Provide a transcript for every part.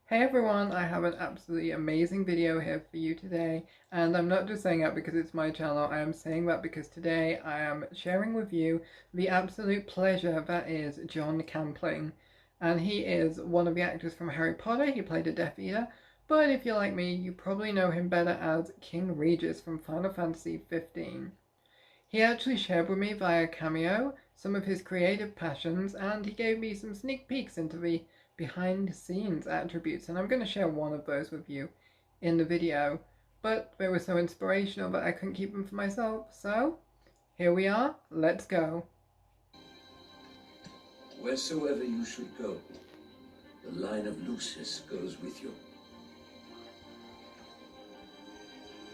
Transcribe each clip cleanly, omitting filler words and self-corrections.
Hey everyone, I have an absolutely amazing video here for you today, and I'm not just saying that because it's my channel, I am saying that because today I am sharing with you the absolute pleasure that is Jon Campling. And he is one of the actors from Harry Potter. He played a Death Eater, but if you're like me, you probably know him better as King Regis from Final Fantasy 15. He actually shared with me via Cameo some of his creative passions, and he gave me some sneak peeks into the behind the scenes attributes, and I'm going to share one of those with you in the video. But they were so inspirational that I couldn't keep them for myself, so here we are, let's go. Wheresoever you should go, the line of Lucius goes with you.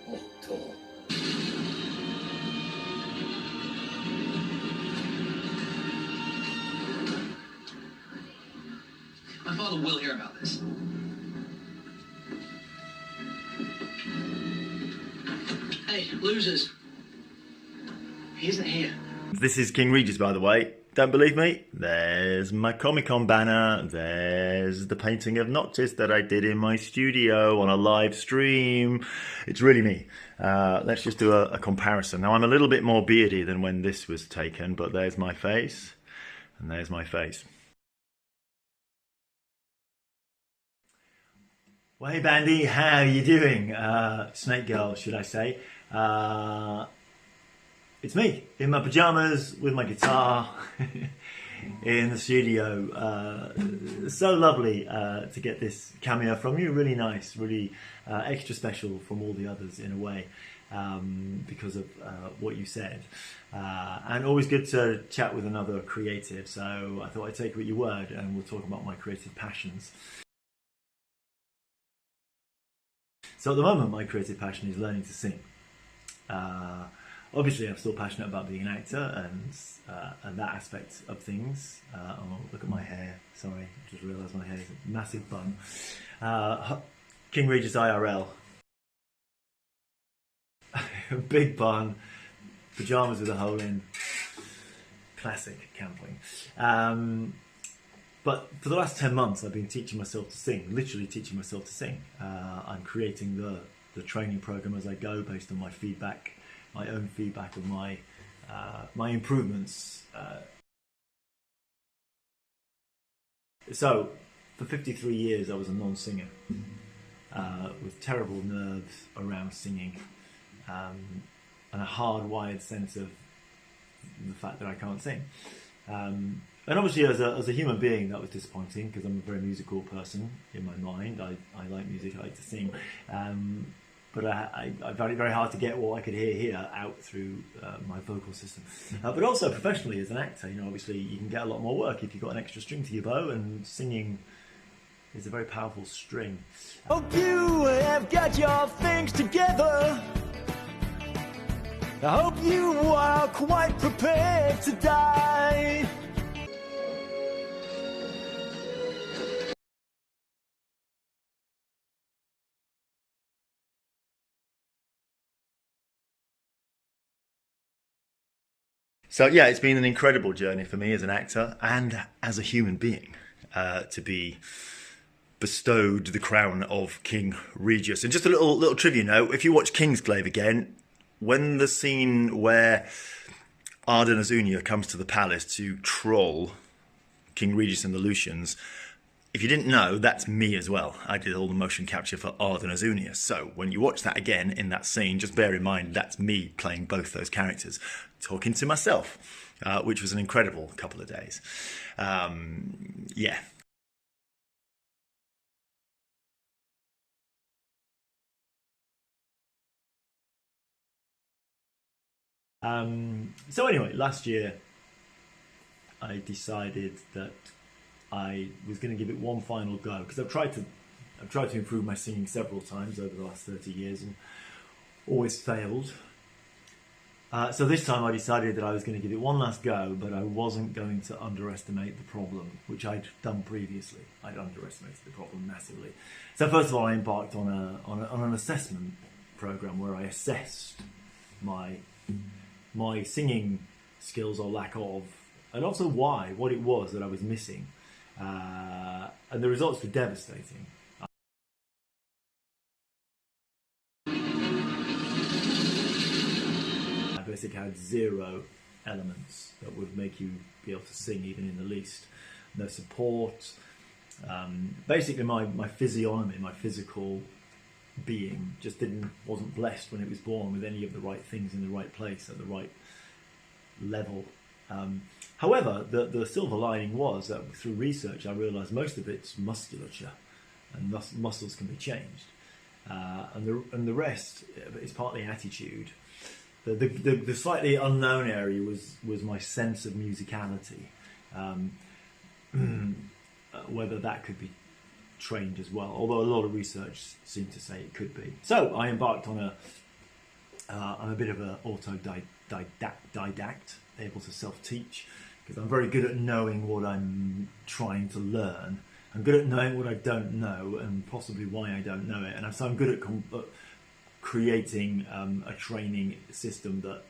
Otto. My father will hear about this. Hey, losers. He isn't here. This is King Regis, by the way. Don't believe me? There's my Comic-Con banner. There's the painting of Noctis that I did in my studio on a live stream. It's really me. Let's just do a comparison. Now, I'm a little bit more beardy than when this was taken, but there's my face, and there's my face. Well, hey Bandi, how are you doing? Snake Girl, should I say. It's me, in my pyjamas, with my guitar, in the studio. So lovely to get this cameo from you, really nice, really extra special from all the others in a way, because of what you said. And always good to chat with another creative, so I thought I'd take you at your word and we'll talk about my creative passions. So at the moment, my creative passion is learning to sing. Obviously, I'm still passionate about being an actor and that aspect of things. Oh, look at my hair. Sorry, just realised my hair is a massive bun. King Regis IRL. Big bun, pyjamas with a hole in. Classic Campling. But for the last 10 months, I've been teaching myself to sing, literally teaching myself to sing. I'm creating the training program as I go based on my feedback, my own feedback of my improvements. So, for 53 years, I was a non-singer with terrible nerves around singing and a hardwired sense of the fact that I can't sing. And obviously, as a human being, that was disappointing because I'm a very musical person in my mind. I like music, I like to sing. But I found it very hard to get what I could hear here out through my vocal system. But also professionally as an actor, you know, obviously you can get a lot more work if you've got an extra string to your bow, and singing is a very powerful string. Hope you have got your things together. I hope you are quite prepared to die. So yeah, it's been an incredible journey for me as an actor and as a human being to be bestowed the crown of King Regis. And just a little trivia note: if you watch Kingsglaive again, when the scene where Arden Azunia comes to the palace to troll King Regis and the Lucians, if you didn't know, that's me as well. I did all the motion capture for Arden Azunia. So when you watch that again in that scene, just bear in mind that's me playing both those characters, talking to myself, which was an incredible couple of days. Yeah. So anyway, last year I decided that I was going to give it one final go, because I've tried to improve my singing several times over the last 30 years and always failed. So this time I decided that I was going to give it one last go, but I wasn't going to underestimate the problem, which I'd done previously. I'd underestimated the problem massively. So first of all, I embarked on an assessment program where I assessed my singing skills or lack of, and also what it was that I was missing. And the results were devastating. basic had 0 elements that would make you be able to sing even in the least. No support. Basically my physiognomy, my physical being just wasn't blessed when it was born with any of the right things in the right place at the right level. However, the silver lining was that through research I realised most of it's musculature, and muscles can be changed, and the rest is partly attitude. The slightly unknown area was my sense of musicality, whether that could be trained as well, although a lot of research seemed to say it could be. So I embarked on I'm a bit of an autodidact, able to self-teach, because I'm very good at knowing what I'm trying to learn. I'm good at knowing what I don't know and possibly why I don't know it, and so I'm good at creating a training system that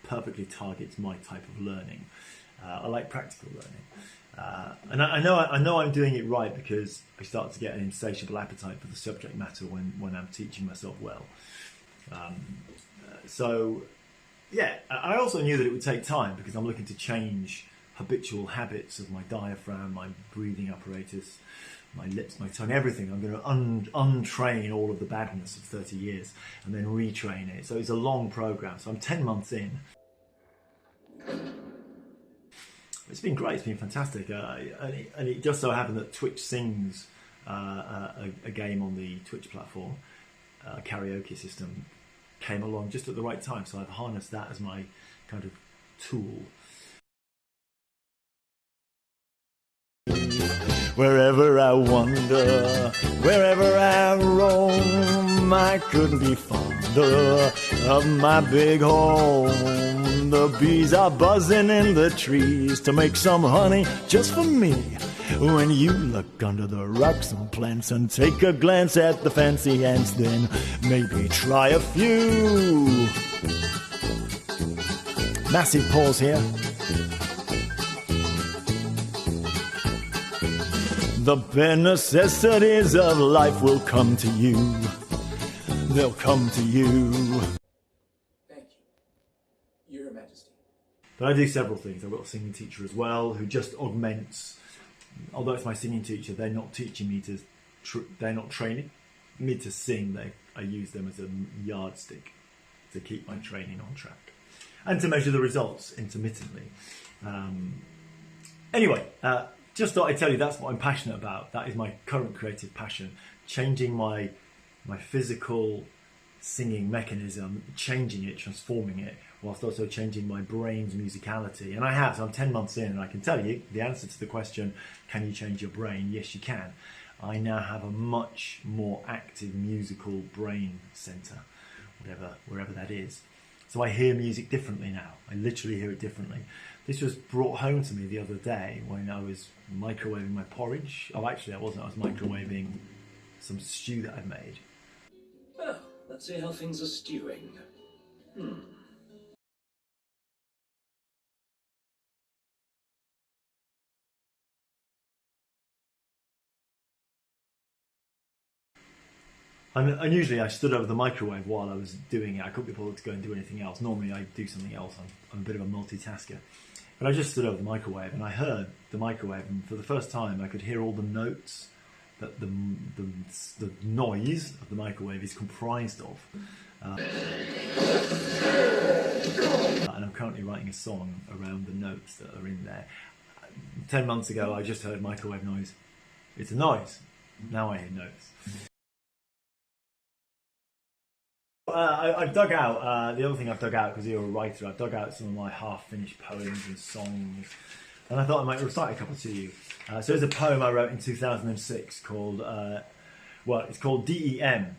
perfectly targets my type of learning. I like practical learning, and I know I'm doing it right because I start to get an insatiable appetite for the subject matter when I'm teaching myself well. So yeah, I also knew that it would take time because I'm looking to change habitual habits of my diaphragm, my breathing apparatus, my lips, my tongue, everything. I'm going to untrain all of the badness of 30 years and then retrain it. So it's a long program. So I'm 10 months in. It's been great. It's been fantastic. And it just so happened that Twitch Sings, a game on the Twitch platform, a karaoke system, came along just at the right time. So I've harnessed that as my kind of tool. Wherever I wander, wherever I roam, I couldn't be fonder of my big home. The bees are buzzing in the trees to make some honey just for me. When you look under the rocks and plants and take a glance at the fancy ants, then maybe try a few. Massive pause here. The bare necessities of life will come to you. They'll come to you. Thank you, Your Majesty. But I do several things. I've got a singing teacher as well who just augments. Although it's my singing teacher, they're not teaching me to. They're not training me to sing. I use them as a yardstick to keep my training on track and to measure the results intermittently. Anyway. Just thought I'd tell you that's what I'm passionate about. That is my current creative passion. Changing my physical singing mechanism, changing it, transforming it, whilst also changing my brain's musicality. And I have, so I'm 10 months in, and I can tell you the answer to the question, can you change your brain? Yes, you can. I now have a much more active musical brain centre, wherever that is. So I hear music differently now. I literally hear it differently. This was brought home to me the other day when I was microwaving my porridge. Oh, actually, I wasn't. I was microwaving some stew that I'd made. Well, let's see how things are stewing. And usually I stood over the microwave while I was doing it. I couldn't be bothered to go and do anything else. Normally I do something else. I'm a bit of a multitasker. But I just stood over the microwave and I heard the microwave, and for the first time I could hear all the notes that the noise of the microwave is comprised of. And I'm currently writing a song around the notes that are in there. 10 months ago I just heard microwave noise. It's a noise. Now I hear notes. I've dug out, the other thing I've dug out, because you're a writer, I've dug out some of my half-finished poems and songs, and I thought I might recite a couple to you. So there's a poem I wrote in 2006 called, it's called DEM,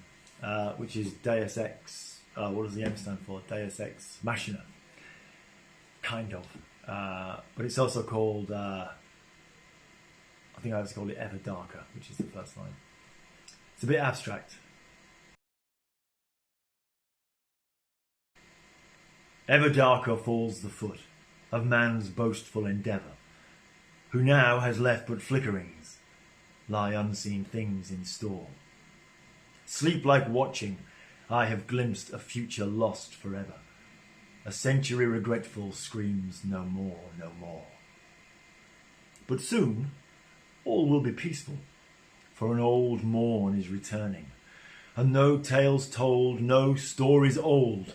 which is Deus Ex, what does the M stand for? Deus Ex Machina, kind of. But it's also called, I think I just called it Ever Darker, which is the first line. It's a bit abstract. Ever darker falls the foot of man's boastful endeavour, who now has left but flickerings, lie unseen things in store. Sleep like watching, I have glimpsed a future lost forever, A century regretful screams no more, no more. But soon all will be peaceful, for an old morn is returning, and no tales told, no stories old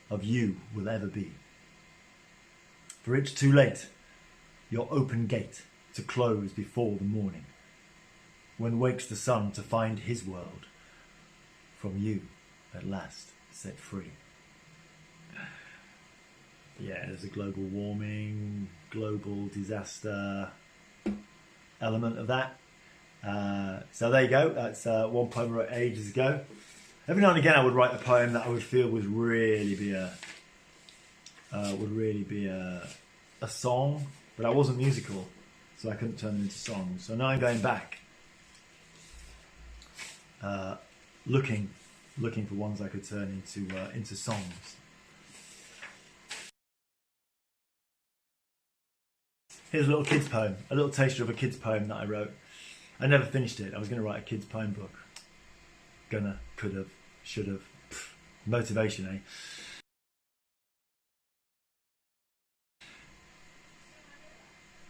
of you will ever be. For it's too late, your open gate to close before the morning, when wakes the sun to find his world from you at last set free. Yeah, there's a global warming, global disaster element of that. So there you go. That's one poem I wrote ages ago. Every now and again, I would write a poem that I would feel would really be a song, but I wasn't musical, so I couldn't turn them into songs. So now I'm going back, looking for ones I could turn into songs. Here's a little kid's poem, a little taster of a kid's poem that I wrote. I never finished it. I was going to write a kid's poem book. Gonna, could have, should have. Motivation, eh?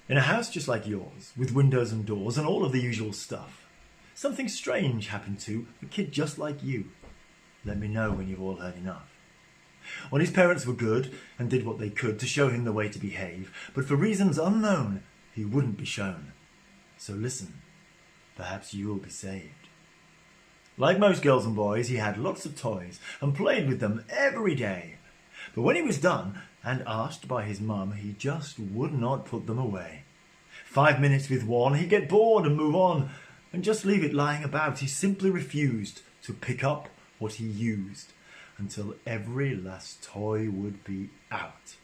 In a house just like yours, with windows and doors and all of the usual stuff, something strange happened to a kid just like you. Let me know when you've all heard enough. When his parents were good and did what they could to show him the way to behave, but for reasons unknown, he wouldn't be shown. So listen, perhaps you'll be saved. Like most girls and boys, he had lots of toys and played with them every day. But when he was done and asked by his mum, he just would not put them away. 5 minutes with one, he'd get bored and move on and just leave it lying about. He simply refused to pick up what he used until every last toy would be out.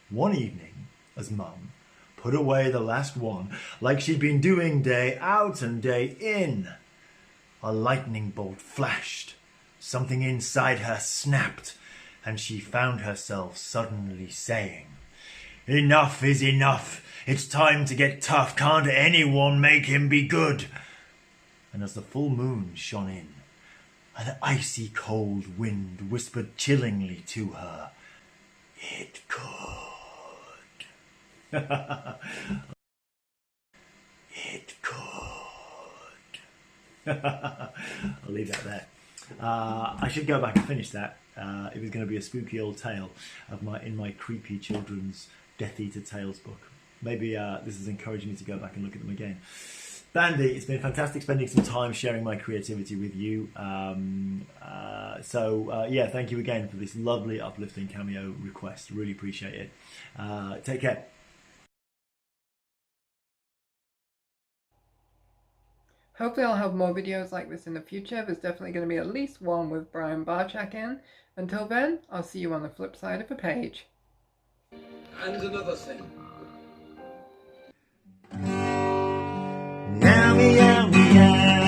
One evening, as mum put away the last one, like she'd been doing day out and day in, a lightning bolt flashed, something inside her snapped, and she found herself suddenly saying, "Enough is enough, it's time to get tough, can't anyone make him be good?" And as the full moon shone in, an icy cold wind whispered chillingly to her, "It could." It could. I'll leave that there. I should go back and finish that. It was going to be a spooky old tale of in my creepy children's Death Eater Tales book. Maybe this is encouraging me to go back and look at them again. Bandi, it's been fantastic spending some time sharing my creativity with you. Yeah, thank you again for this lovely, uplifting Cameo request. Really appreciate it. Take care. Hopefully I'll have more videos like this in the future. There's definitely going to be at least one with Brian Barczak in. Until then, I'll see you on the flip side of the page. And another thing. Meow, meow, meow.